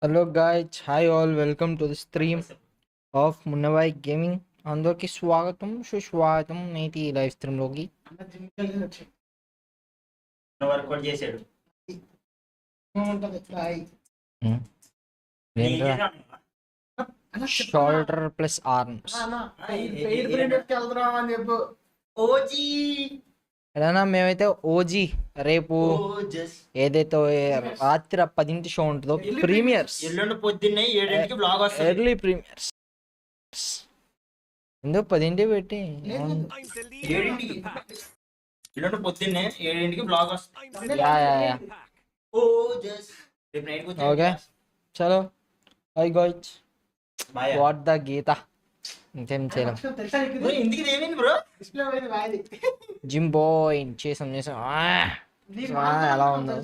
Hello guys, hi all, welcome to the stream of Munnavai Gaming. అందరికి స్వాగతం సుస్వాగతం నేటి లైవ్ స్ట్రీమ్ లోకి. వర్కౌట్ చేశాడు షోల్డర్ ప్లస్ ఆర్మ్స్ ఏదైనా మేమైతే ఓజీ రేపు ఏదైతే రాత్రి 10 షో ఉంటుందో ప్రీమియర్స్ ఎల్లుండి పొద్దున్నే 7ంటికి బ్లాగ్ వస్తుంది. ఎర్లీ ప్రీమియర్స్ ఎందుకు 10 పెట్టి 7ంటికి ఎల్లుండి పొద్దున్నే 7ంటికి బ్లాగ్ వస్తుంది. యా రేపు నైట్ ఓకే చలో hi guys bye. What the Geetha ఇంకేం చేయలేం. బ్రో ఇందుకు ఏమైంది బ్రో? జిమ్ బాయ్ చేసాం ఎలా ఉందో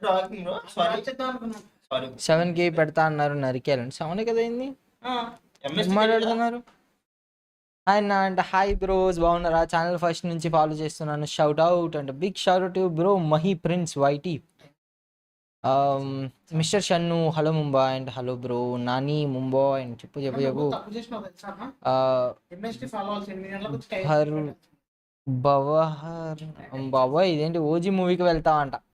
టాకింగ్ బ్రో. సారీ 7K పెడతా అన్నారు, నరికేయాలండి 7 కదా అయింది మాట్లాడుతున్నారు. ఆయన అంటే హాయ్ బ్రోస్ బాగున్నారా, ఛానల్ ఫస్ట్ నుంచి ఫాలో చేస్తున్నాను, షౌట్ అవుట్ అంటే big shout out bro Mahi prince YT, mister Shannu hello Mumbai and hello bro Nani Mumbai and చెప్పు చెప్పు చెప్పు హర్ బవహర్ బాబాయ్ ఇదేంటి ఓజీ మూవీకి వెళ్తావంట.